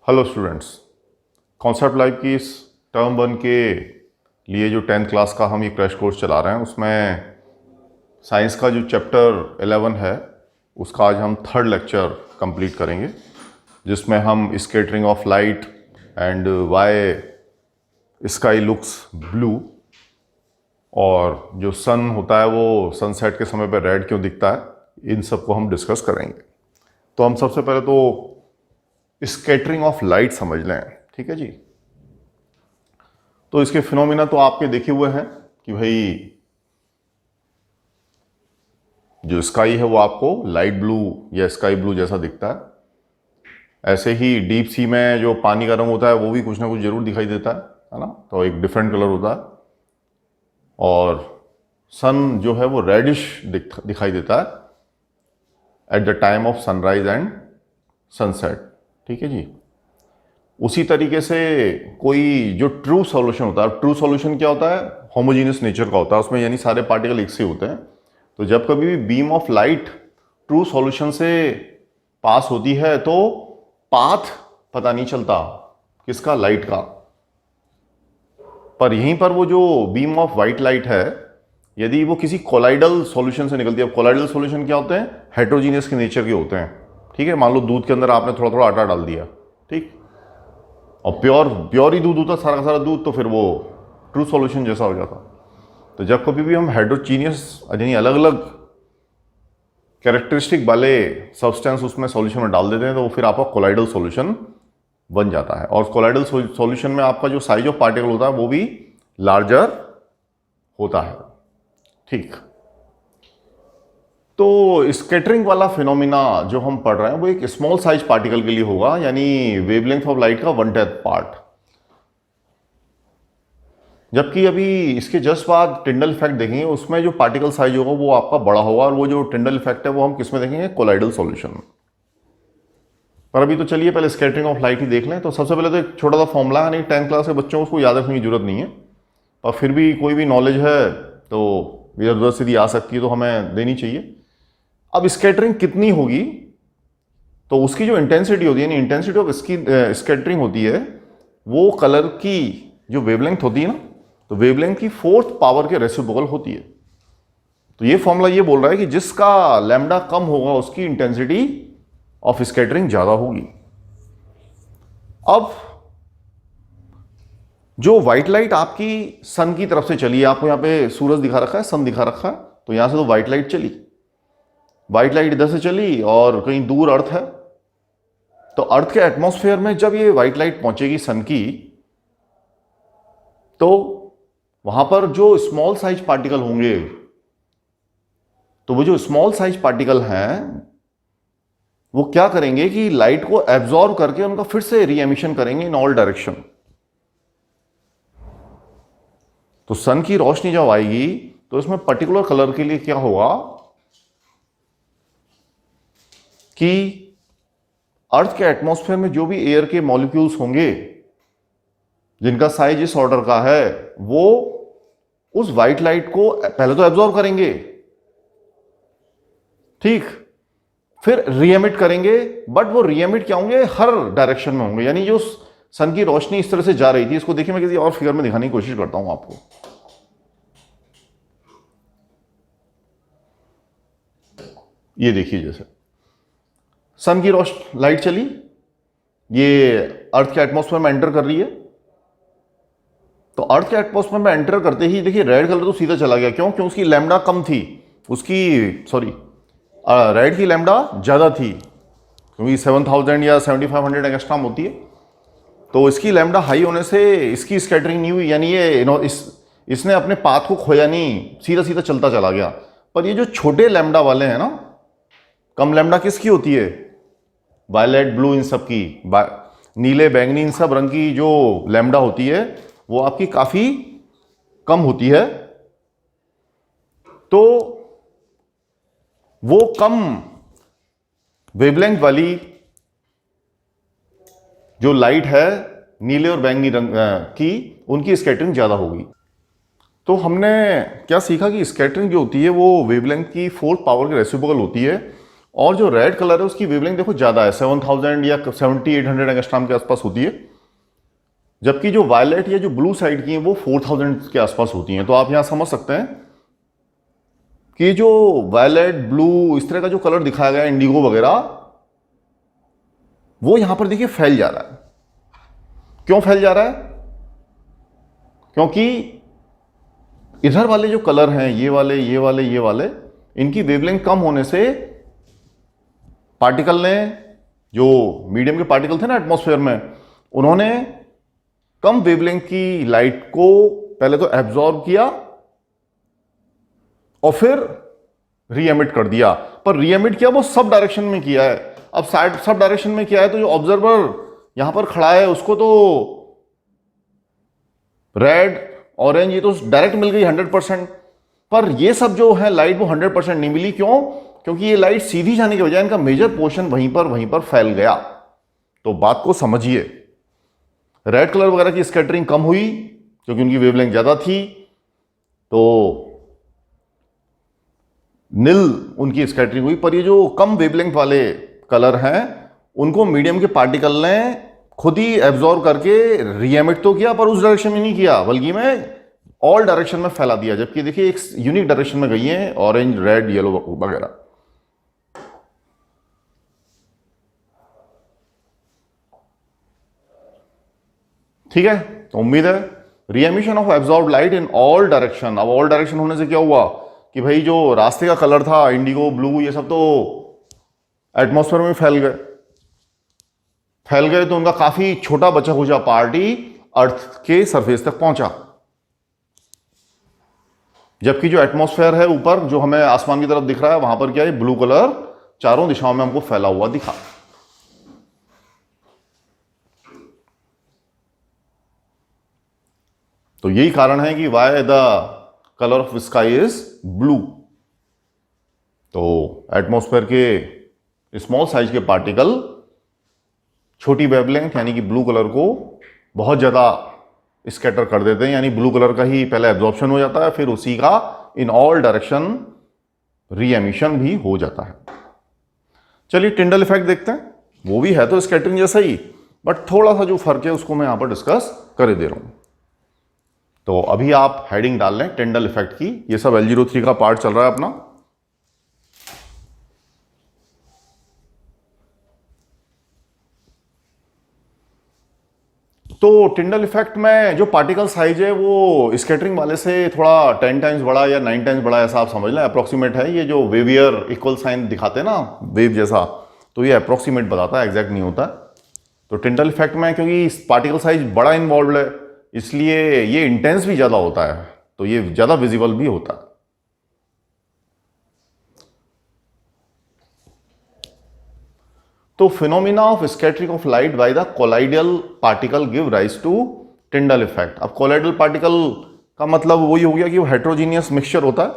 Hello students, concept live की इस term 1 के लिए जो 10th क्लास का हम ये क्रैश कोर्स चला रहे हैं उसमें साइंस का जो चैप्टर 11 है उसका आज हम 3rd लेक्चर कंप्लीट करेंगे, जिसमें हम scattering of light and why sky looks blue और जो सन होता है वो सनसेट के समय पर रेड क्यों दिखता है, इन सब को हम डिस्कस करेंगे। तो हम सबसे पहले तो स्कैटरिंग ऑफ लाइट समझ लें, ठीक है जी। तो इसके फिनोमिना तो आपके देखे हुए हैं कि भाई जो स्काई है वो आपको लाइट ब्लू या स्काई ब्लू जैसा दिखता है। ऐसे ही डीप सी में जो पानी का रंग होता है वो भी कुछ ना कुछ जरूर दिखाई देता है ना, तो एक डिफरेंट कलर होता है। और सन जो है वो रेडिश दिखाई देता है at the time of sunrise and sunset, ठीक है जी। उसी तरीके से कोई जो ट्रू सॉल्यूशन होता है, ट्रू सॉल्यूशन क्या होता है, होमोजीनियस नेचर का होता है, उसमें यानी सारे पार्टिकल एक से होते हैं। तो जब कभी भी beam of light true solution से पास होती है तो पाथ पता नहीं चलता किसका, लाइट का। पर यहीं पर वो जो बीम ऑफ वाइट लाइट है, यदि वो किसी कोलाइडल सॉल्यूशन से निकलती है। अब कोलाइडल सॉल्यूशन क्या होते हैं, हेट्रोजीनियस के नेचर के होते हैं, ठीक है। मान लो दूध के अंदर आपने थोड़ा थोड़ा आटा डाल दिया, ठीक, और प्योर ही दूध होता सारा का सारा दूध, तो फिर वो ट्रू सॉल्यूशन जैसा हो जाता। तो जब कभी भी हम हेट्रोजीनियस यानी अलग अलग कैरेक्टरिस्टिक वाले सब्सटेंस उसमें सॉल्यूशन में डाल देते हैं तो वो फिर आपका कोलाइडल सॉल्यूशन बन जाता है। और कोलाइडल सॉल्यूशन में आपका जो साइज ऑफ पार्टिकल होता है वो भी लार्जर होता है, ठीक। तो स्कैटरिंग वाला फिनोमिना जो हम पढ़ रहे हैं वो एक स्मॉल साइज पार्टिकल के लिए होगा, यानी वेवलेंथ ऑफ लाइट का 1/10 पार्ट। जबकि अभी इसके जस्ट बाद टिंडल इफेक्ट देखेंगे, उसमें जो पार्टिकल साइज होगा वो आपका बड़ा होगा, और वो जो टिंडल इफेक्ट है वो हम किस में देखेंगे, कोलाइडल सॉल्यूशन में। पर अभी तो चलिए पहले स्कैटरिंग ऑफ लाइट ही देख लें। तो सबसे पहले तो एक छोटा सा फॉर्मूला है, नहीं 10th क्लास के बच्चों को उसको याद रखने की जरूरत नहीं है, और फिर भी कोई भी नॉलेज है तो इधर उधर सीधी आ सकती है तो हमें देनी चाहिए। अब स्कैटरिंग कितनी होगी, तो उसकी जो इंटेंसिटी होती है, यानी इंटेंसिटी ऑफ इसकी स्कैटरिंग होती है, वो कलर की जो वेवलेंथ होती है ना, तो वेवलेंथ की 4th पावर के रेसिप्रोकल होती है। तो ये फॉर्मूला ये बोल रहा है कि जिसका लैम्डा कम होगा उसकी इंटेंसिटी ऑफ स्कैटरिंग ज्यादा होगी। अब जो व्हाइट लाइट आपकी सन की तरफ से चली है, आपको यहां पे सूरज दिखा रखा है, सन दिखा रखा है, तो यहां से तो व्हाइट लाइट चली, व्हाइट लाइट इधर से चली और कहीं दूर अर्थ है, तो अर्थ के एटमॉस्फेयर में जब ये व्हाइट लाइट पहुंचेगी सन की, तो वहां पर जो स्मॉल साइज पार्टिकल होंगे, तो वो जो स्मॉल साइज पार्टिकल हैं वो क्या करेंगे कि लाइट को एब्जॉर्ब करके उनका फिर से री एमिशन करेंगे इन ऑल डायरेक्शन। तो सन की रोशनी जब आएगी तो इसमें पर्टिकुलर कलर के लिए क्या होगा कि अर्थ के एटमॉस्फेयर में जो भी एयर के मॉलिक्यूल्स होंगे जिनका साइज इस ऑर्डर का है, वो उस व्हाइट लाइट को पहले तो एब्जॉर्ब करेंगे, ठीक, फिर रीएमिट करेंगे। बट वो रीएमिट क्या होंगे, हर डायरेक्शन में होंगे। यानी जो सन की रोशनी इस तरह से जा रही थी, इसको देखिए मैं किसी और फिगर में दिखाने की कोशिश करता हूं आपको। ये देखिए, जैसे सन की रोशनी लाइट चली, ये अर्थ के एटमॉस्फेयर में एंटर कर रही है, तो अर्थ के एटमॉस्फेयर में एंटर करते ही देखिए रेड कलर तो सीधा चला गया। क्यों? उसकी लैम्डा कम थी, रेड की लैम्डा ज्यादा थी, क्योंकि 7000 या 7500 एंगस्ट्रॉम होती है, तो इसकी लैम्डा हाई होने से इसकी स्कैटरिंग नहीं हुई, यानी ये इसने अपने पाथ को खोया नहीं, सीधा सीधा चलता चला गया। पर ये जो छोटे लैम्डा वाले हैं ना, कम लैम्डा किसकी होती है, वायलेट ब्लू इन सब की, नीले बैंगनी इन सब रंग की जो लैम्डा होती है वो आपकी काफी कम होती है। तो वो कम वेवलेंथ वाली जो लाइट है नीले और बैंगनी रंग की, उनकी स्कैटरिंग ज्यादा होगी। तो हमने क्या सीखा कि स्कैटरिंग जो होती है वो वेवलेंथ की 4th पावर के रेसिप्रोकल होती है, और जो रेड कलर है उसकी वेवलेंथ देखो ज़्यादा है, 7000 या 7800 एंगस्ट्रॉम के आसपास होती है, जबकि जो वायलेट या जो ब्लू साइड की है वो 4000 के आसपास होती हैं। तो आप यहां समझ सकते हैं कि जो वायलेट, ब्लू, इस तरह का जो कलर दिखाया गया है, इंडिगो वगैरह, वो यहां पर देखिए फैल जा रहा है। क्यों फैल जा रहा है? क्योंकि इधर वाले जो कलर हैं, ये वाले, ये वाले, ये वाले, इनकी वेवलेंथ कम होने से पार्टिकल ने, जो मीडियम के पार्टिकल थे ना एटमॉस्फेयर में, उन्होंने कम वेवलेंथ की लाइट को पहले तो एब्जॉर्ब किया और फिर रीएमिट कर दिया। पर रीएमिट किया वो सब डायरेक्शन में किया है। अब साइड सब डायरेक्शन में किया है तो जो ऑब्जर्वर यहां पर खड़ा है उसको तो रेड, ऑरेंज, ये तो डायरेक्ट मिल गई 100%, पर ये सब जो है लाइट वो 100% नहीं मिली। क्यों? क्योंकि ये लाइट सीधी जाने की बजाय इनका मेजर पोर्शन वहीं पर फैल गया। तो बात को समझिए, रेड कलर वगैरह की स्कैटरिंग कम हुई क्योंकि उनकी वेवलेंथ ज्यादा थी, तो नील उनकी स्कैटरिंग हुई। पर ये जो कम वेवलेंथ वाले कलर हैं उनको मीडियम के पार्टिकल ने खुद ही एब्जॉर्ब करके रीएमिट तो किया, पर उस डायरेक्शन में नहीं किया, बल्कि में ऑल डायरेक्शन में फैला दिया। जबकि देखिए एक यूनिक डायरेक्शन में गई है, ऑरेंज, रेड, येलो वगैरह। ठीक है, तो उम्मीद है reemission of absorb light in all direction. अब ऑल डायरेक्शन होने से क्या हुआ कि भाई जो रास्ते का कलर था, इंडिगो, ब्लू, ये सब तो एटमॉस्फेयर में फैल गए, तो उनका काफी छोटा बचा खुचा पार्ट ही अर्थ के सरफेस तक पहुंचा। जबकि जो एटमॉस्फेयर है ऊपर, जो हमें आसमान की तरफ दिख रहा है, वहां पर क्या है, ब्लू कलर चारों दिशाओं में हमको फैला हुआ दिखा। तो यही कारण है कि why the colour of sky is blue. तो एटमॉस्फेयर के स्मॉल साइज के पार्टिकल छोटी वेवलेंथ यानी कि ब्लू कलर को बहुत ज्यादा स्कैटर कर देते हैं, यानी ब्लू कलर का ही पहले एब्जॉर्प्शन हो जाता है, फिर उसी का इन ऑल डायरेक्शन री-एमिशन भी हो जाता है। चलिए टिंडल इफेक्ट देखते हैं। वो भी है तो स्कैटरिंग जैसा ही, बट थोड़ा सा जो फर्क है उसको मैं यहां पर डिस्कस कर दे रहा हूं। तो अभी आप हेडिंग डाल लें टिंडल इफेक्ट की। ये सब L03 का पार्ट चल रहा है अपना। तो टिंडल इफेक्ट में जो पार्टिकल साइज है वो स्कैटरिंग वाले से थोड़ा 10 टाइम्स बड़ा या 9 टाइम्स बड़ा, ऐसा आप समझ लें, अप्रोक्सीमेट है। ये जो वेवियर इक्वल साइन दिखाते हैं ना, वेव जैसा, तो ये अप्रोक्सीमेट बताता है, एग्जैक्ट नहीं होता। तो टिंडल इफेक्ट में क्योंकि पार्टिकल साइज बड़ा इन्वॉल्व है, इसलिए ये इंटेंस भी ज्यादा होता है, तो ये ज्यादा विजिबल भी होता है। तो phenomena of scattering of light by the colloidal particle give rise to Tyndall effect. अब कोलाइडल पार्टिकल का मतलब वही हो गया कि वो हेट्रोजीनियस मिक्सचर होता है।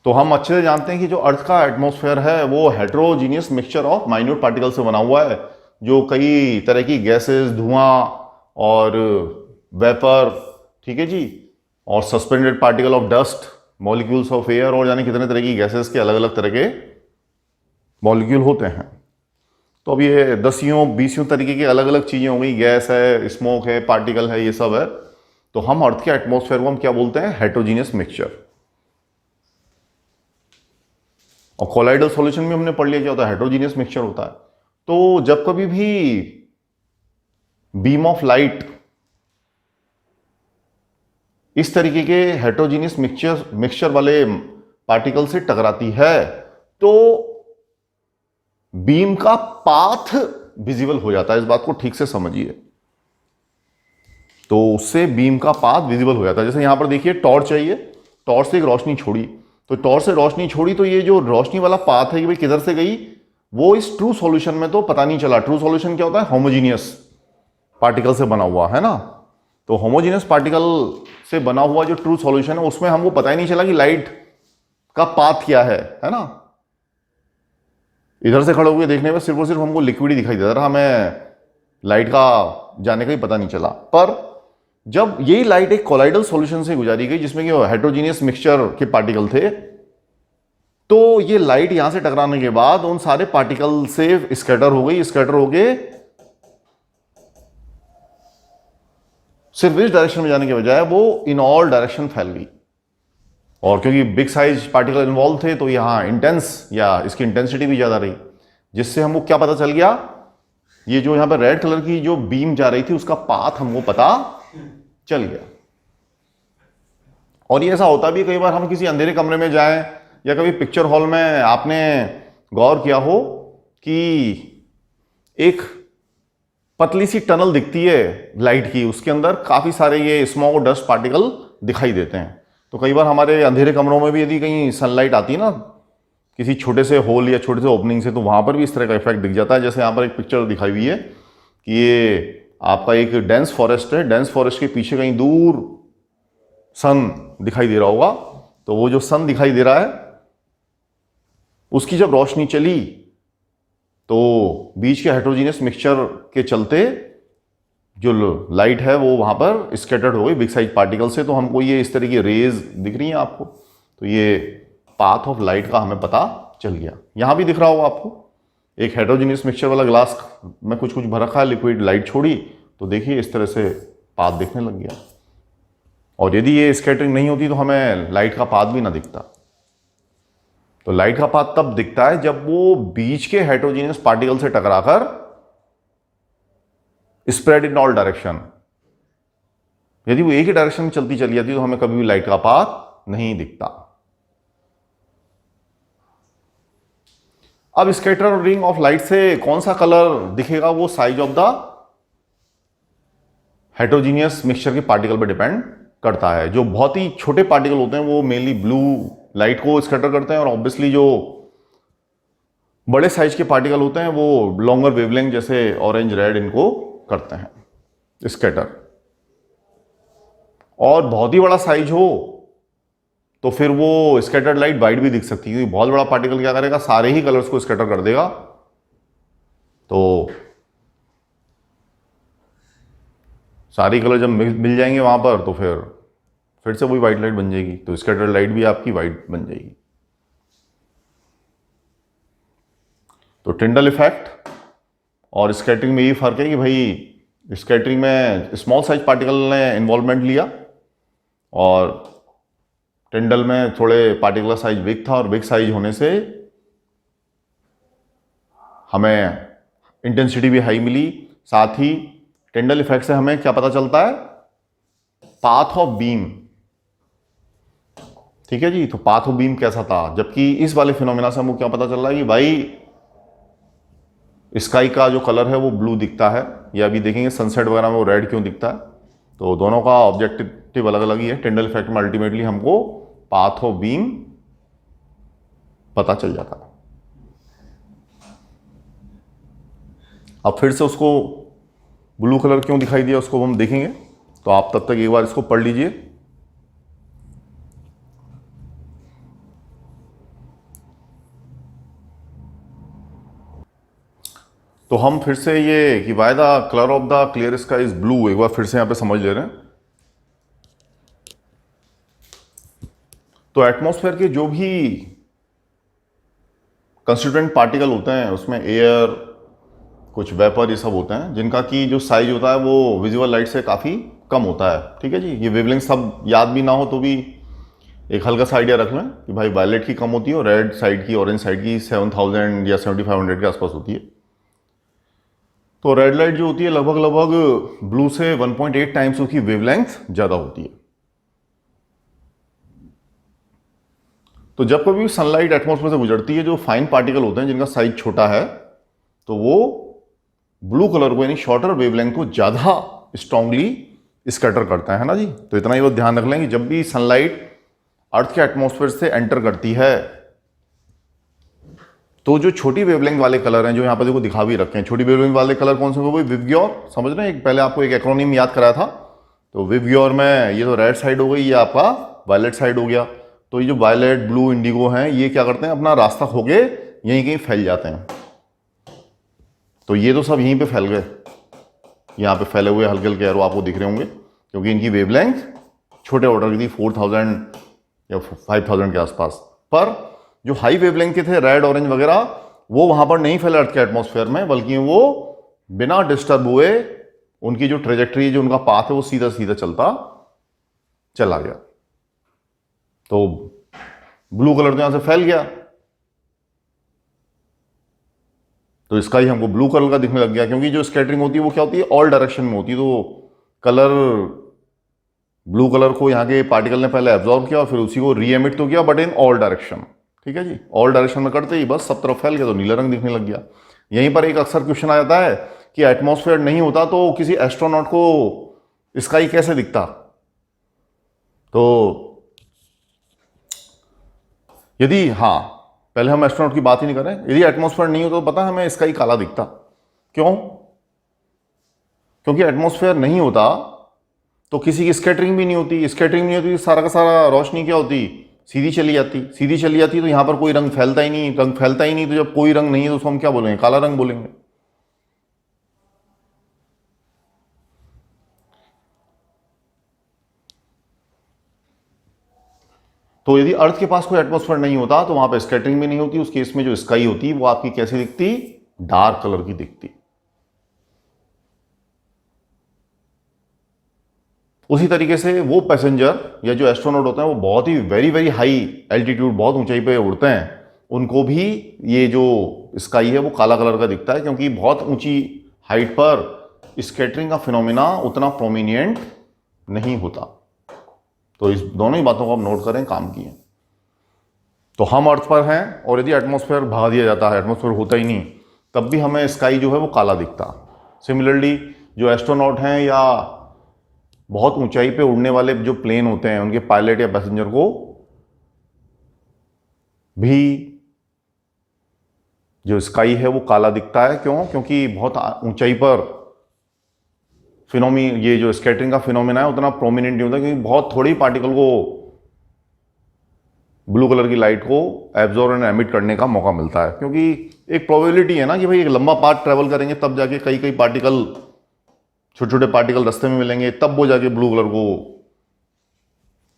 तो हम अच्छे से जानते हैं कि जो अर्थ का एटमॉस्फेयर है वो heterogeneous mixture of minute particle से बना हुआ है, जो कई तरह की गैसेस, धुआं और वेपर, ठीक है जी, और suspended particle of dust, molecules of air, और यानी कितने तरह की गैसेस के अलग अलग तरह के मॉलिक्यूल होते हैं। तो अब ये 10-20 तरीके की अलग अलग चीजें हो गई, गैस है, स्मोक है, पार्टिकल है, ये सब है। तो हम अर्थ के एटमॉस्फेयर को हम क्या बोलते हैं? Heterogeneous mixture. और कोलाइडल सॉल्यूशन में हमने पढ़ लिया क्या होता है, हेट्रोजीनियस मिक्सचर होता है। तो जब कभी भी बीम ऑफ लाइट इस तरीके के हेट्रोजीनियस मिक्सचर वाले पार्टिकल से टकराती है तो बीम का पाथ विजिबल हो जाता है। इस बात को ठीक से समझिए। तो उससे बीम का पाथ विजिबल हो जाता है। जैसे यहां पर देखिए टॉर्च चाहिए, टॉर्च से एक रोशनी छोड़ी, तो टॉर्च से रोशनी छोड़ी, तो ये जो रोशनी वाला पाथ है कि भाई किधर से गई, वो इस ट्रू सॉल्यूशन में तो पता नहीं चला। ट्रू सॉल्यूशन क्या होता है? होमोजीनियस पार्टिकल से बना हुआ है ना। तो होमोजीनियस पार्टिकल से बना हुआ जो ट्रू सॉल्यूशन है उसमें हमको पता ही नहीं चला कि लाइट का पाथ क्या है ना। इधर से खड़े हुए देखने में सिर्फ और सिर्फ हमको लिक्विड ही दिखाई देता रहा, हमें लाइट का जाने का ही पता नहीं चला। पर जब यही लाइट एक कोलाइडल सॉल्यूशन से गुजारी गई जिसमें कि हेट्रोजीनियस मिक्सचर के पार्टिकल थे, तो ये लाइट यहां से टकराने के बाद उन सारे पार्टिकल से स्कैटर हो गई, स्कैटर हो गए सिर्फ इस डायरेक्शन में जाने के बजाय वो इन ऑल डायरेक्शन फैल गई। और क्योंकि बिग साइज पार्टिकल इन्वॉल्व थे तो यहां इंटेंस या इसकी इंटेंसिटी भी ज्यादा रही, जिससे हमको क्या पता चल गया, ये जो यहां पर रेड कलर की जो बीम जा रही थी उसका पाथ हमको पता चल गया। और ये ऐसा होता भी कई बार, हम किसी अंधेरे कमरे में जाएं या कभी पिक्चर हॉल में आपने गौर किया हो कि एक पतली सी टनल दिखती है लाइट की, उसके अंदर काफी सारे ये स्मॉग और डस्ट पार्टिकल दिखाई देते हैं। तो कई बार हमारे अंधेरे कमरों में भी यदि कहीं सनलाइट आती है ना किसी छोटे से होल या छोटे से ओपनिंग से, तो वहां पर भी इस तरह का इफेक्ट दिख जाता है। जैसे यहां पर एक पिक्चर दिखाई हुई है कि ये आपका एक डेंस फॉरेस्ट है, डेंस फॉरेस्ट के पीछे कहीं दूर सन दिखाई दे रहा होगा। तो वो जो सन दिखाई दे रहा है उसकी जब रोशनी चली तो बीच के हेटेरोजीनियस मिक्सचर के चलते जो लाइट है वो वहां पर स्कैटर्ड हो गई बिग साइज पार्टिकल से। तो हमको ये इस तरह की रेज दिख रही हैं आपको, तो ये पाथ ऑफ लाइट का हमें पता चल गया। यहां भी दिख रहा होगा आपको, एक हेटेरोजीनियस मिक्सचर वाला ग्लास में कुछ कुछ भर रखा है, लिक्विड लाइट छोड़ी तो देखिए इस तरह से पाथ दिखने लग गया। और यदि ये स्कैटरिंग नहीं होती तो हमें लाइट का पाथ भी ना दिखता। तो लाइट का पाथ तब दिखता है जब वो बीच के हेटेरोजीनियस पार्टिकल से टकराकर स्प्रेड इन ऑल डायरेक्शन, यदि वो एक ही डायरेक्शन में चलती चली जाती तो हमें कभी भी लाइट का पाथ नहीं दिखता। अब स्कैटर रिंग ऑफ लाइट से कौन सा कलर दिखेगा वो size of the heterogeneous mixture के पार्टिकल पर डिपेंड करता है। जो बहुत ही छोटे पार्टिकल होते हैं वो मेनली ब्लू लाइट को स्कैटर करते हैं, और ऑब्वियसली जो बड़े साइज के पार्टिकल होते हैं वो लॉन्गर वेवलेंथ जैसे ऑरेंज रेड इनको करते हैं स्कैटर। और बहुत ही बड़ा साइज हो तो फिर वो स्कैटर्ड लाइट वाइट भी दिख सकती है, क्योंकि बहुत बड़ा पार्टिकल क्या करेगा, सारे ही कलर्स को स्कैटर कर देगा। तो सारी कलर जब मिल जाएंगे वहां पर तो फिर से वही वाइट लाइट बन जाएगी, तो स्कैटर्ड लाइट भी आपकी वाइट बन जाएगी। तो टिंडल इफेक्ट और स्कैटरिंग में ये फर्क है कि भाई स्कैटरिंग में स्मॉल साइज पार्टिकल ने इन्वॉल्वमेंट लिया और टिंडल में थोड़े पार्टिकल का साइज बिग था, और बिग साइज होने से हमें इंटेंसिटी भी हाई मिली। साथ ही टिंडल इफेक्ट से हमें क्या पता चलता है, पाथ ऑफ बीम। ठीक है जी, तो पाथ ऑफ बीम कैसा था, जबकि इस वाले फिनोमेना से हमको क्या पता चल रहा है कि भाई स्काई का जो कलर है वो ब्लू दिखता है, या अभी देखेंगे सनसेट वगैरह में वो रेड क्यों दिखता है। तो दोनों का ऑब्जेक्टिव अलग अलग ही है। टिंडल इफेक्ट में अल्टीमेटली हमको पाथ ऑफ बीम पता चल जाता है। अब फिर से उसको ब्लू कलर क्यों दिखाई दिया उसको हम देखेंगे, तो आप तब तक एक बार इसको पढ़ लीजिए। तो हम फिर से ये कि why the colour of the clear sky is blue एक बार फिर से यहां पे समझ ले रहे हैं। तो एटमॉस्फेयर के जो भी कंस्टिट्यूएंट पार्टिकल होते हैं उसमें एयर, कुछ वेपर, ये सब होते हैं जिनका की जो साइज होता है वो विजुअल लाइट से काफ़ी कम होता है। ठीक है जी, ये वेवलेंथ सब याद भी ना हो तो भी एक हल्का सा आइडिया रख लें कि भाई वायलेट की कम होती है और रेड साइड की, ऑरेंज साइड की 7000 या 7500 के आसपास होती है। तो रेड लाइट जो होती है लगभग ब्लू से 1.8 टाइम्स उसकी वेवलेंथ ज़्यादा होती है। तो जब कभी सनलाइट एटमॉस्फेयर से गुजरती है, जो फाइन पार्टिकल होते हैं जिनका साइज छोटा है, तो वो ब्लू कलर को यानी शॉर्टर वेवलेंथ को ज़्यादा स्ट्रांगली स्कैटर करता है ना जी। तो इतना ही वो ध्यान रख लें कि जब भी सनलाइट अर्थ के एटमॉस्फेयर से एंटर करती है तो जो छोटी वेवलेंथ वाले कलर हैं, जो यहाँ पर देखो दिखा भी रखे हैं, छोटी वेवलेंथ वाले कलर कौन से हैं, वो विवग्योर, समझ रहे हैं। पहले आपको एक एक्रोनिम याद कराया था, तो विवग्योर में ये तो रेड साइड हो गई, ये आपका वायलेट साइड हो गया। तो ये जो वायलेट, ब्लू, इंडिगो हैं, ये क्या करते हैं, अपना रास्ता खो के यहीं कहीं फैल जाते हैं। तो ये तो सब यहीं पे फैल गए, यहाँ पे फैले हुए हल्के हल्के एरो आपको दिख रहे होंगे, क्योंकि इनकी वेवलेंथ छोटे ऑर्डर की थी, 4000 या 5000 के आसपास। पर जो हाई वेवलेंथ के थे रेड ऑरेंज वगैरह, वो वहां पर नहीं फैले अर्थ के एटमॉस्फेयर में, बल्कि वो बिना डिस्टर्ब हुए उनकी जो ट्रेजेक्टरी, जो उनका पाथ है, वो सीधा सीधा चलता चला गया। तो ब्लू कलर तो यहां से फैल गया, तो इसका ही हमको ब्लू कलर का दिखने लग गया, क्योंकि जो स्कैटरिंग होती है वो क्या होती है, ऑल डायरेक्शन में होती है। तो कलर, ब्लू कलर को यहाँ के पार्टिकल ने पहले एब्जॉर्ब किया और फिर उसी को री एमिट तो किया, बट इन ऑल डायरेक्शन। ठीक है जी, ऑल डायरेक्शन में करते ही बस सब तरफ फैल गया, तो नीला रंग दिखने लग गया। यहीं पर एक अक्सर क्वेश्चन आ जाता है कि एटमॉस्फेयर नहीं होता तो किसी एस्ट्रोनॉट को स्काई कैसे दिखता। तो यदि, हाँ, पहले हम एस्ट्रोनॉट की बात ही नहीं करें, यदि एटमॉस्फेयर नहीं होता तो पता है हमें स्काई काला दिखता। क्यों? क्योंकि एटमॉस्फेयर नहीं होता तो किसी की स्कैटरिंग भी नहीं होती, स्कैटरिंग नहीं होती, सारा का सारा रोशनी क्या होती, सीधी चली जाती, सीधी चली जाती, तो यहां पर कोई रंग फैलता ही नहीं, रंग फैलता ही नहीं, तो जब कोई रंग नहीं है तो उसको हम क्या बोलेंगे, काला रंग बोलेंगे। तो यदि अर्थ के पास कोई एटमॉस्फेयर नहीं होता तो वहां पर स्कैटरिंग भी नहीं होती, उस केस में जो स्काई होती वो आपकी कैसी दिखती, डार्क कलर की दिखती। उसी तरीके से वो पैसेंजर या जो एस्ट्रोनॉट होते हैं वो बहुत ही वेरी वेरी हाई एल्टीट्यूड, बहुत ऊंचाई पे उड़ते हैं, उनको भी ये जो स्काई है वो काला कलर का दिखता है, क्योंकि बहुत ऊंची हाइट पर स्कैटरिंग का फिनोमिना उतना प्रोमिनिएंट नहीं होता। तो इस दोनों ही बातों को आप नोट करें, काम की हैं। तो हम अर्थ पर हैं और यदि एटमॉस्फेयर भगा दिया जाता है, एटमॉस्फेयर होता ही नहीं, तब भी हमें स्काई जो है वो काला दिखता। सिमिलरली जो एस्ट्रोनॉट हैं या बहुत ऊंचाई पे उड़ने वाले जो प्लेन होते हैं, उनके पायलट या पैसेंजर को भी जो स्काई है वो काला दिखता है। क्यों? क्योंकि बहुत ऊंचाई पर ये जो स्कैटरिंग का फिनोमेना है उतना प्रोमिनेंट नहीं होता, क्योंकि बहुत थोड़ी पार्टिकल को ब्लू कलर की लाइट को एब्जॉर्ब एंड एमिट करने का मौका मिलता है। क्योंकि एक प्रोबेबिलिटी है ना कि भाई एक लंबा पाथ ट्रेवल करेंगे तब जाके कई कई पार्टिकल, छोटे छोटे पार्टिकल रास्ते में मिलेंगे, तब वो जाके ब्लू कलर को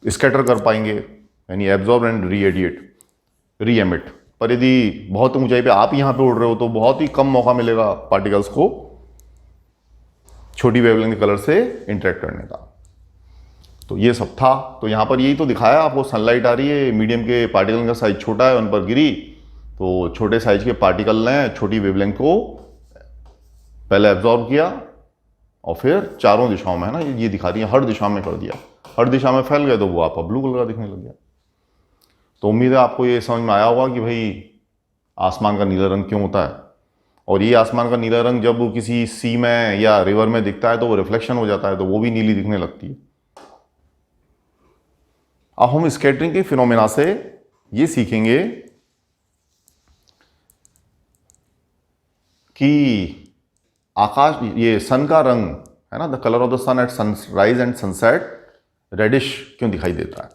स्कैटर कर पाएंगे, यानी एब्जॉर्ब एंड री एमिट। पर यदि बहुत ऊंचाई पे आप यहाँ पे उड़ रहे हो तो बहुत ही कम मौका मिलेगा पार्टिकल्स को छोटी वेवलेंथ कलर से इंटरेक्ट करने का। तो ये सब था। तो यहाँ पर यही तो दिखाया आपको, सनलाइट आ रही है, मीडियम के पार्टिकल का साइज छोटा है, उन पर गिरी, तो छोटे साइज के पार्टिकल ने छोटी वेवलेंथ को पहले एब्जॉर्ब किया और फिर चारों दिशाओं में, है ना, ये दिखा रही है, हर दिशा में कर दिया, हर दिशा में फैल गए, तो वो आपका ब्लू कलर का दिखने लग गया। तो उम्मीद है आपको ये समझ में आया होगा कि भाई आसमान का नीला रंग क्यों होता है। और ये आसमान का नीला रंग जब किसी सी में या रिवर में दिखता है तो वो रिफ्लेक्शन हो जाता है, तो वो भी नीली दिखने लगती है। अब हम स्कैटरिंग के फिनोमेना से ये सीखेंगे कि आकाश, ये सन का रंग है ना, the colour of the sun at sunrise and sunset reddish क्यों दिखाई देता है।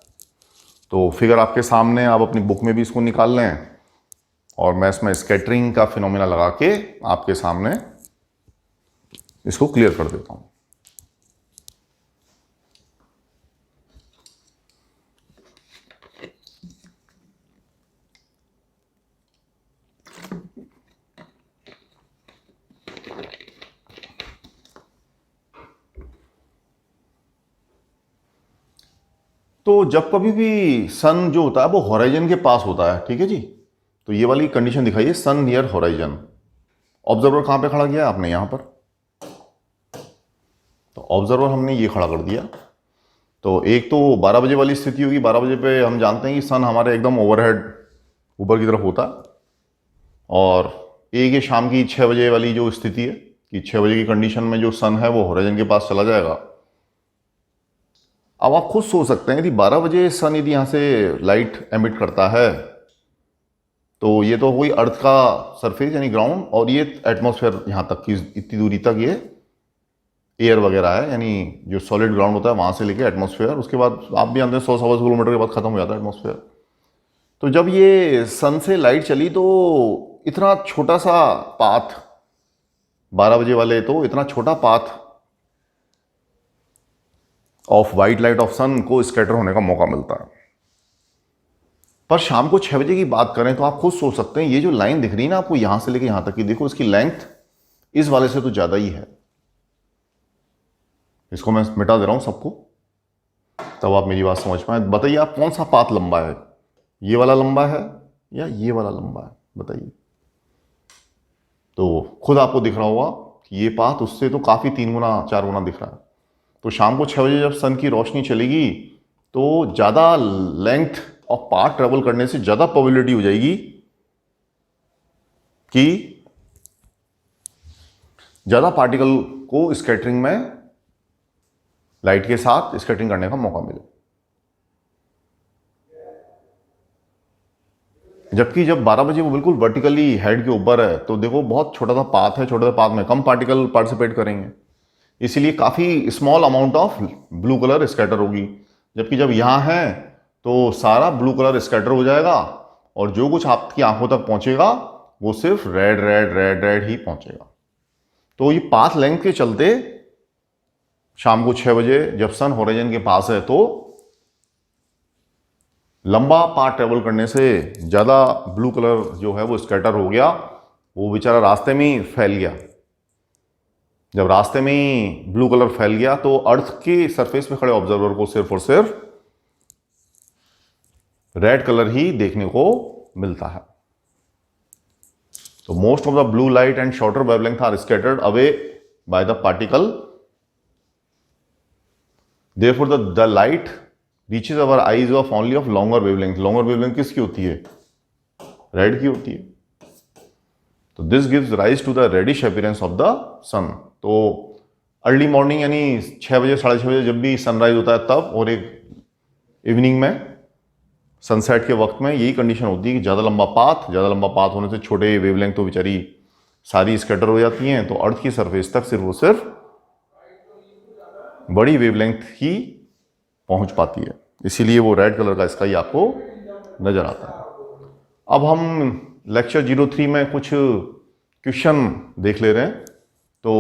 तो फिगर आपके सामने, आप अपनी बुक में भी इसको निकाल लें और मैं इसमें स्कैटरिंग का फिनोमेना लगा के आपके सामने इसको क्लियर कर देता हूं। तो जब कभी भी सन जो होता है वो हॉराइजन के पास होता है, ठीक है जी, तो ये वाली कंडीशन दिखाइए, सन नियर हॉराइजन। ऑब्जर्वर कहां पे खड़ा किया आपने, यहां पर, तो ऑब्जर्वर हमने ये खड़ा कर दिया। तो एक तो 12 बजे वाली स्थिति होगी, 12 बजे पे हम जानते हैं कि सन हमारे एकदम ओवरहेड ऊपर की तरफ होता है, और एक ये शाम की 6 बजे वाली जो स्थिति है कि 6 बजे की कंडीशन में जो सन है वो हॉराइजन के पास चला जाएगा। अब आप खुद सोच सकते हैं यदि 12 बजे सन यदि यहाँ से लाइट एमिट करता है तो ये तो हुई अर्थ का सरफेस यानी ग्राउंड, और ये एटमॉस्फेयर यहाँ तक की इतनी दूरी तक ये एयर वगैरह है, यानी जो सॉलिड ग्राउंड होता है वहाँ से लेके एटमॉस्फेयर, उसके बाद आप भी जानते हैं 100 किलोमीटर के बाद खत्म हो जाता है एटमॉस्फेयर। तो जब ये सन से लाइट चली तो इतना छोटा सा पाथ, 12 बजे वाले तो इतना छोटा path of white light of sun को स्कैटर होने का मौका मिलता है। पर शाम को 6 बजे की बात करें तो आप खुद सोच सकते हैं, ये जो लाइन दिख रही है ना आपको यहां से लेके यहां तक की, देखो इसकी लेंथ इस वाले से तो ज्यादा ही है। इसको मैं मिटा दे रहा हूं सबको, तब आप मेरी बात समझ पाए। बताइए आप कौन सा पाथ लंबा है, ये वाला लंबा है या ये वाला लंबा है, बताइए। तो खुद आपको दिख रहा होगा कि ये पाथ उससे तो काफी 3 गुना 4 गुना दिख रहा है। तो शाम को 6 बजे जब सन की रोशनी चलेगी तो ज्यादा लेंथ ऑफ पाथ ट्रेवल करने से ज्यादा प्रोबेबिलिटी हो जाएगी कि ज्यादा पार्टिकल को स्कैटरिंग में लाइट के साथ स्कैटरिंग करने का मौका मिले। जबकि जब 12 बजे वो बिल्कुल वर्टिकली हेड के ऊपर है तो देखो बहुत छोटा सा पाथ है, छोटा सा पाथ में कम पार्टिकल पार्टिसिपेट करेंगे, इसीलिए काफी small amount of blue colour scatter होगी। जबकि जब यहां है तो सारा ब्लू कलर स्कैटर हो जाएगा और जो कुछ आपकी आंखों तक पहुंचेगा वो सिर्फ रेड रेड रेड रेड ही पहुंचेगा। तो ये पाथ लेंथ के चलते शाम को 6 बजे जब सन होराइजन के पास है तो लंबा पाथ ट्रेवल करने से ज्यादा ब्लू कलर जो है वो स्कैटर हो गया, वो बेचारा रास्ते में ही फैल गया। जब रास्ते में ही ब्लू कलर फैल गया तो अर्थ के सरफेस पे खड़े ऑब्जर्वर को सिर्फ और सिर्फ रेड कलर ही देखने को मिलता है। तो most of the blue light and shorter wavelength are scattered away by the particle, therefore the light reaches our eyes of only of longer wavelength। longer wavelength किसकी होती है, रेड की होती है। तो this gives rise to the reddish appearance of the sun. तो early morning यानी 6 बजे 6:30 बजे जब भी सनराइज होता है तब, और एक इवनिंग में सनसेट के वक्त में यही कंडीशन होती है कि ज़्यादा लंबा पाथ होने से छोटे वेवलेंथ तो बेचारी सारी स्कैटर हो जाती हैं, तो अर्थ की सरफेस तक सिर्फ और सिर्फ बड़ी वेवलेंथ ही पहुंच पाती है, इसीलिए वो रेड कलर का स्काई आपको नजर आता है। अब हम लेक्चर 03 में कुछ क्वेश्चन देख ले रहे हैं। तो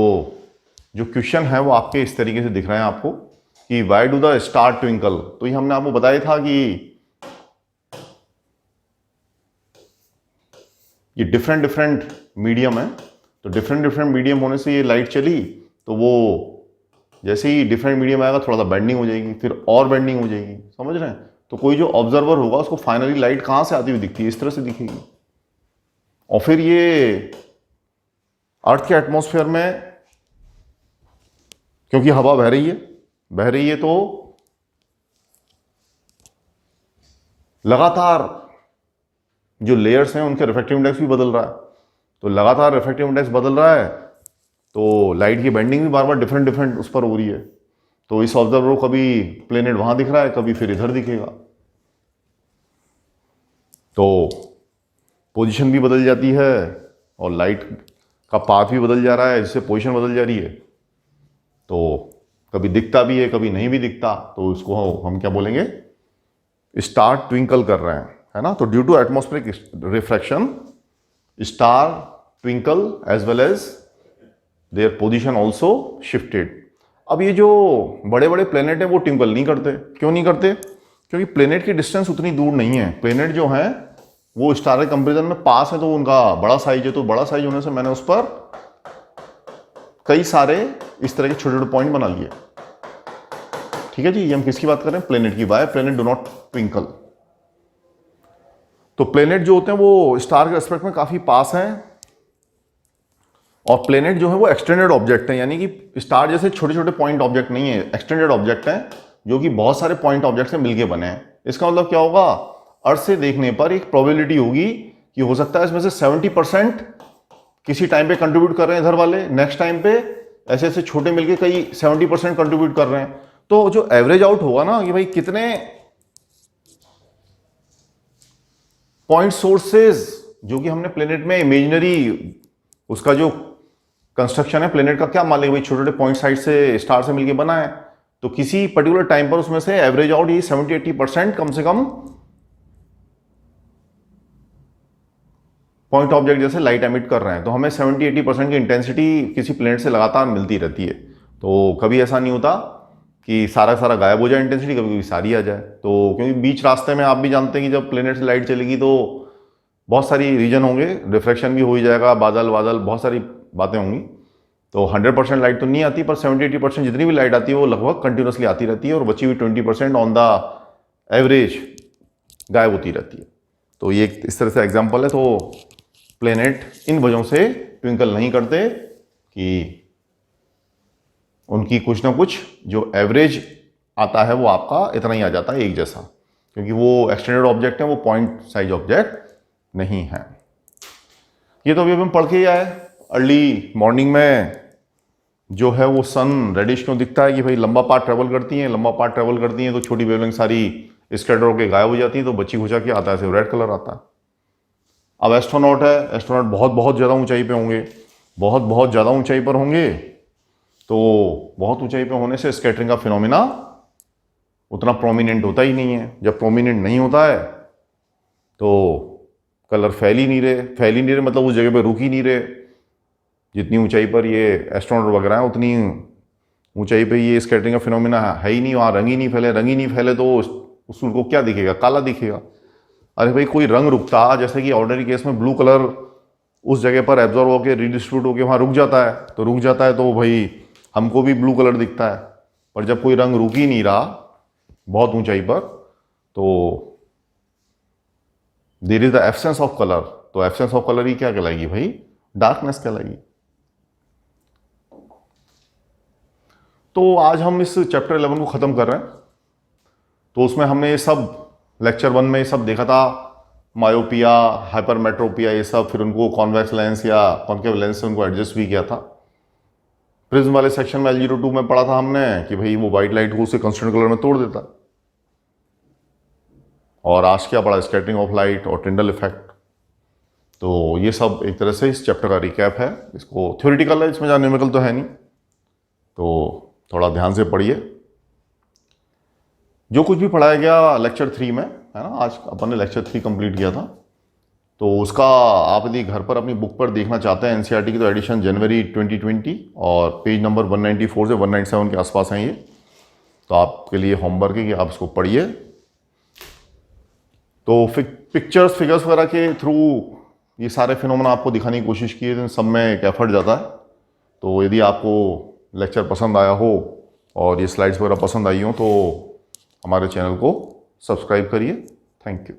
जो क्वेश्चन है वो आपके इस तरीके से दिख रहे हैं आपको कि why do the star twinkle. तो ये हमने आपको बताया था कि ये डिफरेंट मीडियम है, तो डिफरेंट मीडियम होने से ये लाइट चली तो वो जैसे ही डिफरेंट मीडियम आएगा थोड़ा सा बेंडिंग हो जाएगी, फिर और बेंडिंग हो जाएगी, समझ रहे हैं। तो कोई जो ऑब्जर्वर होगा उसको फाइनली लाइट कहां से आती हुई दिखती है, इस तरह से दिखेगी। और फिर ये अर्थ के एटमॉस्फेयर में क्योंकि हवा बह रही है तो लगातार जो लेयर्स हैं उनके रिफ्रैक्टिव इंडेक्स भी बदल रहा है। तो लगातार रिफ्रैक्टिव इंडेक्स बदल रहा है तो लाइट की बेंडिंग भी बार बार डिफरेंट उस पर हो रही है। तो इस ऑब्जर्वर को कभी प्लेनेट वहां दिख रहा है, कभी फिर इधर दिखेगा, तो पोजीशन भी बदल जाती है और लाइट का पाथ भी बदल जा रहा है, जिससे पोजीशन बदल जा रही है। तो कभी दिखता भी है, कभी नहीं भी दिखता, तो उसको हम क्या बोलेंगे, स्टार ट्विंकल कर रहे हैं, है ना। तो due to atmospheric refraction star twinkle as well as their position also shifted. अब ये जो बड़े बड़े प्लेनेट हैं वो ट्विंकल नहीं करते। क्यों नहीं करते? क्योंकि प्लेनेट की डिस्टेंस उतनी दूर नहीं है। प्लेनेट जो है वो स्टार के कंपेरिजन में पास है, तो उनका बड़ा साइज है। तो बड़ा साइज होने से मैंने उस पर कई सारे इस तरह के छोटे छोटे पॉइंट बना लिए। ठीक है जी, ये हम किसकी बात कर रहे हैं? प्लेनेट की। Why planet do not twinkle? तो प्लेनेट जो होते हैं वो स्टार के रेस्पेक्ट में काफी पास हैं, और प्लेनेट जो है वो एक्सटेंडेड ऑब्जेक्ट है, यानी कि स्टार जैसे छोटे छोटे पॉइंट ऑब्जेक्ट नहीं है, एक्सटेंडेड ऑब्जेक्ट हैं जो कि बहुत सारे पॉइंट ऑब्जेक्ट से मिलके बने हैं। इसका मतलब क्या होगा? अर्थ से देखने पर एक प्रोबेबिलिटी होगी कि हो सकता है इसमें से 70% किसी टाइम पे कंट्रीब्यूट कर रहे हैं इधर वाले, नेक्स्ट टाइम पे ऐसे ऐसे छोटे मिलके कई 70% कंट्रीब्यूट कर रहे हैं। तो जो एवरेज आउट होगा ना कि भाई कितने पॉइंट सोर्सेज, जो कि हमने प्लेनेट में इमेजिनरी उसका जो कंस्ट्रक्शन है प्लेनेट का, क्या मान लेंगे भाई छोटे छोटे पॉइंट साइड से स्टार से मिलके बना है, तो किसी पर्टिकुलर टाइम पर उसमें से एवरेज आउट ये 70-80% कम से कम पॉइंट ऑब्जेक्ट जैसे लाइट एमिट कर रहे हैं। तो हमें 70-80% की इंटेंसिटी किसी प्लेनेट से लगातार मिलती रहती है। तो कभी ऐसा नहीं होता कि सारा सारा गायब हो जाए इंटेंसिटी, कभी कभी सारी आ जाए। तो क्योंकि बीच रास्ते में आप भी जानते हैं कि जब प्लेनेट से लाइट चलेगी तो बहुत सारी रीजन होंगे, रिफ्रैक्शन भी हो ही जाएगा, बादल बादल बहुत सारी बातें होंगी। तो 100% लाइट तो नहीं आती, पर 70-80% जितनी भी लाइट आती है वो लगभग कंटिन्यूसली आती रहती है, और बची हुई 20% ऑन द एवरेज गायब होती रहती है। तो ये इस तरह से एग्जाम्पल है। तो प्लेनेट इन वजहों से ट्विंकल नहीं करते कि उनकी कुछ ना कुछ जो एवरेज आता है वो आपका इतना ही आ जाता है, एक जैसा, क्योंकि वो एक्सटेंडेड ऑब्जेक्ट है, वो पॉइंट साइज ऑब्जेक्ट नहीं है। ये तो अभी हम पढ़ के ही आए। अर्ली मॉर्निंग में जो है वो सन रेडिश क्यों दिखता है कि भाई लंबा पार्ट ट्रेवल करती है, लंबा पार्ट ट्रेवल करती है तो छोटी वेवलेंथ सारी स्कैटर होकर गायब हो जाती है, तो बची खुचा के आता है, सिर्फ रेड कलर आता है। अब एस्ट्रोनॉट है, एस्ट्रोनॉट बहुत बहुत ज़्यादा ऊंचाई पे होंगे, बहुत बहुत ज़्यादा ऊंचाई पर होंगे, तो बहुत ऊंचाई पे होने से स्कैटरिंग का फिनोमिना उतना प्रोमिनेंट होता ही नहीं है। जब प्रोमिनेंट नहीं होता है तो कलर फैल ही नहीं रहे मतलब उस जगह पे रुक ही नहीं रहे। जितनी ऊंचाई पर ये एस्ट्रोनॉट वगैरह है उतनी ऊंचाई पे ये स्कैटरिंग का फिनोमिना है ही नहीं, वहाँ रंग ही नहीं फैले तो उसको क्या दिखेगा, काला दिखेगा। अरे भाई कोई रंग रुकता, जैसे कि ऑर्डिनरी केस में ब्लू कलर उस जगह पर एब्जॉर्व होकर रीडिस्ट्रीब्यूट होकर वहाँ रुक जाता है तो भाई हमको भी ब्लू कलर दिखता है। पर जब कोई रंग रुक ही नहीं रहा बहुत ऊंचाई पर, तो there is the absence of colour. तो एब्सेंस ऑफ कलर ही क्या कहलाएगी भाई, डार्कनेस कहलाएगी। तो आज हम इस चैप्टर 11 को ख़त्म कर रहे हैं। तो उसमें हमने ये सब लेक्चर 1 में ये सब देखा था, मायोपिया, हाइपरमेट्रोपिया, ये सब, फिर उनको कॉन्वेक्स लेंस या कॉन्केव लेंस से उनको एडजस्ट भी किया था। प्रिज्म वाले सेक्शन में L02 में पढ़ा था हमने कि भाई वो वाइट लाइट को उसे कंस्टेंट कलर में तोड़ देता। और आज क्या पढ़ा, स्कैटरिंग ऑफ लाइट और टिंडल इफेक्ट। तो ये सब एक तरह से इस चैप्टर का रिकैप है। इसको थ्योरेटिकल है, इसमें ज़्यादा न्यूमेरिकल तो है नहीं, तो थोड़ा ध्यान से पढ़िए। जो कुछ भी पढ़ाया गया लेक्चर 3 में, है ना, आज अपन ने लेक्चर 3 कंप्लीट किया था, तो उसका आप यदि घर पर अपनी बुक पर देखना चाहते हैं एनसीईआरटी की, तो एडिशन जनवरी 2020 और पेज नंबर 194 से 197 के आसपास हैं ये। तो आपके लिए होमवर्क है कि आप इसको पढ़िए। तो पिक्चर्स फिगर्स वगैरह के थ्रू ये सारे फिनोमेना आपको दिखाने की कोशिश की है, सब में एक एफर्ट जाता है। तो यदि आपको लेक्चर पसंद आया हो और ये स्लाइड्स वगैरह पसंद आई हो तो हमारे चैनल को सब्सक्राइब करिए। Thank you.